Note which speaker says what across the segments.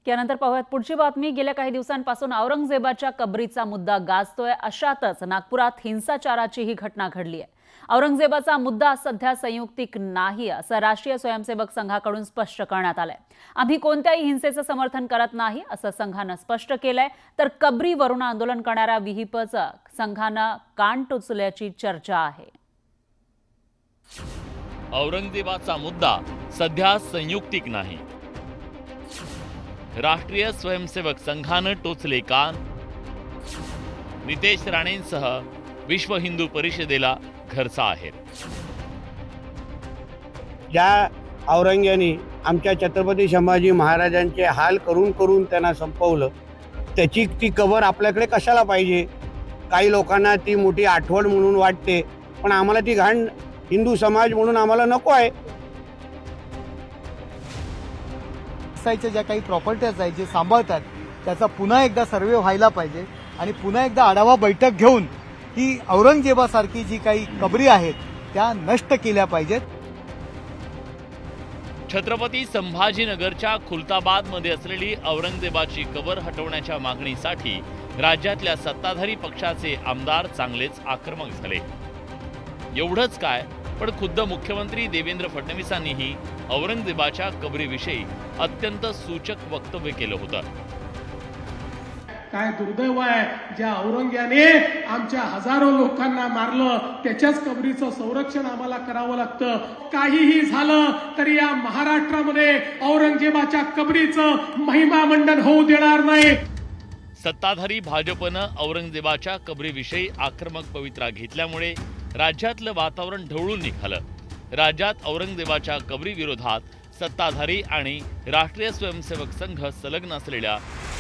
Speaker 1: यानंतर पाहूयात पुढची बातमी। गेल्या काही दिवसांपासून औरंगजेबाच्या कबरीचा मुद्दा गाजतोय। अशातच नागपुरात हिंसाचाराची ही घटना घडली आहे। औरंगजेबाचा मुद्दा सध्या संयुक्तिक नाही असं राष्ट्रीय स्वयंसेवक संघाकडून स्पष्ट करण्यात आलंय। आम्ही कोणत्याही हिंसेचं समर्थन करत नाही असं संघानं स्पष्ट केलंय। तर कबरीवरून आंदोलन करणाऱ्या विहिपचं संघानं कान टोचल्याची चर्चा आहे।
Speaker 2: औरंगजेबाचा मुद्दा सध्या संयुक्तिक नाही। राष्ट्रीय स्वयंसेवक संघानं टोचले कान। नितेश राणेंसह विश्व हिंदू परिषदेला घरचा आहे।
Speaker 3: ज्या औरंग्याने आमच्या छत्रपती संभाजी महाराजांचे हाल करून करून त्यांना संपवलं, त्याची ती कबर आपल्याकडे कशाला पाहिजे? काही लोकांना ती मोठी आठवण म्हणून वाटते, पण आम्हाला ती घाण हिंदू समाज म्हणून आम्हाला नको आहे।
Speaker 4: ज्या काही प्रॉपर्टीज आहेत जे सांभाळतात त्याचा पुन्हा एकदा सर्वे व्हायला पाहिजे आणि पुन्हा एकदा आढावा बैठक घेऊन ही औरंगजेबासारखी जी काही कबरी आहेत त्या नष्ट केल्या पाहिजेत।
Speaker 2: छत्रपती संभाजीनगरच्या खुलताबादमध्ये असलेली औरंगजेबाची कबर हटवण्याच्या मागणीसाठी राज्यातल्या सत्ताधारी पक्षाचे आमदार चांगलेच आक्रमक झाले। एवढंच काय, पण खुद्द मुख्यमंत्री देवेंद्र फडणवीसांनीही औरंगजेबाच्या कबरीविषयी अत्यंत सूचक वक्तव्य केलं होतं।
Speaker 5: काय दुर्दैव आहे, ज्या औरंग्याने आमच्या हजारो लोकांना मारलं त्याच्याच कबरीचं संरक्षण आम्हाला करावं लागतं। काहीही झालं तरी या महाराष्ट्रामध्ये औरंगजेबाच्या कबरीचं महिमा मंडन होऊ देणार नाही।
Speaker 2: सत्ताधारी भाजपनं औरंगजेबाच्या कबरीविषयी आक्रमक पवित्रा घेतल्यामुळे राज्यातलं वातावरण ढवळून निघालं। राज्यात औरंगजेबाच्या कबरी विरोधात सत्ताधारी आणि राष्ट्रीय स्वयंसेवक संघ संलग्न असलेल्या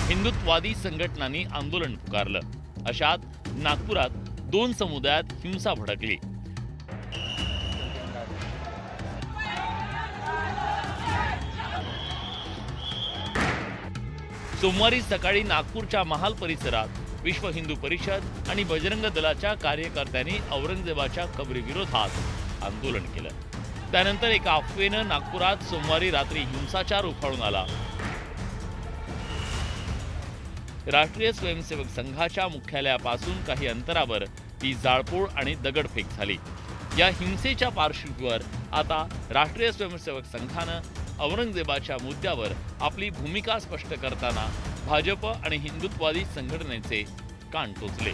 Speaker 2: हिंदुत्ववादी संघटनांनी आंदोलन पुकारलं। अशात नागपुरात दोन समुदायात हिंसा भडकली। सोमवारी सकाळी नागपूरच्या महाल परिसरात विश्व हिंदू परिषद आणि बजरंग दलाच्या कार्यकर्त्यांनी औरंगजेबाच्या कबरी विरोधात आंदोलन केलं। त्यानंतर एका अफवेनं नागपुरात सोमवारी रात्री हिंसाचार उफाळून आला। राष्ट्रीय स्वयंसेवक संघाच्या मुख्यालयापासून काही अंतरावर ती जाळपोळ आणि दगडफेक झाली। या हिंसेच्या पार्श्वभूमीवर आता राष्ट्रीय स्वयंसेवक संघानं औरंगजेबाच्या मुद्द्यावर आपली भूमिका स्पष्ट करताना भाजप आणि हिंदुत्ववादी संघटनेचे कान टोचले।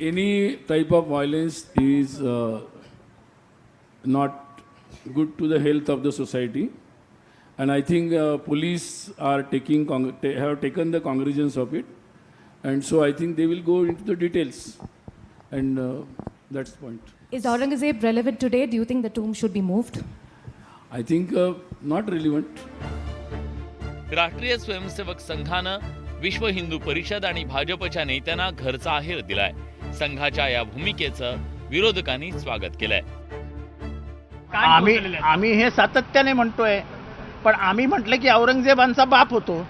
Speaker 6: Any type of violence is not good to the health of the society, and I think police are have taken the cognizance of it, and so I think they will go into the details, and that's the point.
Speaker 7: Is Aurangzeb relevant today? Do you think the tomb should be moved?
Speaker 6: I think not relevant.
Speaker 2: राष्ट्रीय स्वयंसेवक संघानं विश्व हिंदू परिषद आणि भाजपच्या नेत्यांना घरचा आहेर दिलाय। संघाच्या या भूमिकेचं विरोधकांनी स्वागत केलंय।
Speaker 8: आम्ही हे सातत्याने म्हणतोय, पण आम्ही म्हटलं की औरंगजेबांचा बाप होतो,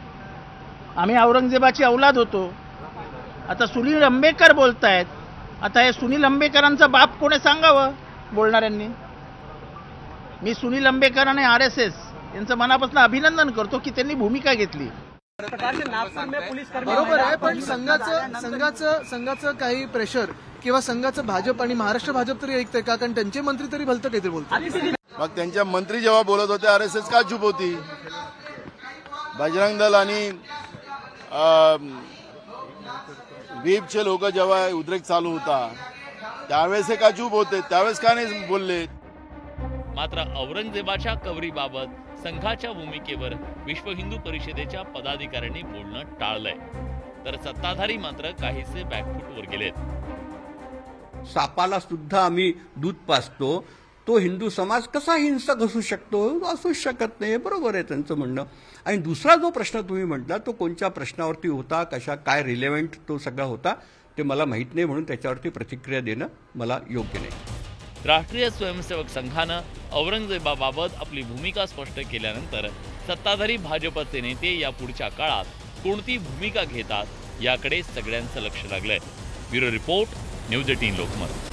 Speaker 8: आम्ही औरंगजेबाची औलाद होतो। आता सुनील अंबेकर बोलतायत, आता हे सुनील अंबेकरांचा बाप कोणी सांगावं बोलणाऱ्यांनी। मी सुनील अंबेकर आणि RSS यांचं मनापासून अभिनंदन करतो की त्यांनी भूमिका घेतली।
Speaker 4: बरोबर आहे, पण संघाचं काही प्रेशर किंवा संघाचं भाजप आणि महाराष्ट्र भाजप तरी ऐकतंय का? कारण त्यांचे मंत्री तरी भलतं काहीतरी बोलतात।
Speaker 9: मग त्यांच्या मंत्री जेव्हा बोलत होते RSS का चूप होती? बजरंग दल आणि व्हीपचे लोक जेव्हा उद्रेक चालू होता त्यावेळेस हे का चूप होते? त्यावेळेस का नाही बोलले?
Speaker 2: मात्र औरंगजेबाच्या कबरीबाबत संघाच्या भूमिकेवर विश्व हिंदू परिषदेच्या पदाधिकाऱ्यांनी बोलणं टाळलंय, तर सत्ताधारी मात्र काहीसे बॅकफूटवर गेलेत।
Speaker 10: सापाला सुद्धा आम्ही दूध पाजतो, तो हिंदू समाज कसा हिंसक असू शकतो? असूच शकत नाही, बरोबर आहे त्यांचं म्हणणं। आणि दुसरा जो प्रश्न तुम्ही म्हटला तो कोणत्या प्रश्नावरती होता, कशा काय रिलेव्हंट तो सगळा होता ते मला माहीत नाही, म्हणून त्याच्यावरती प्रतिक्रिया देणं मला योग्य नाही।
Speaker 2: राष्ट्रीय स्वयंसेवक संघानं औरंगजेबाबाबत आपली भूमिका स्पष्ट केल्यानंतर सत्ताधारी भाजपचे नेते या पुढच्या काळात कोणती भूमिका घेतात याकडे सगळ्यांचं लक्ष लागलंय। Bureau report, news 18 Lokmat.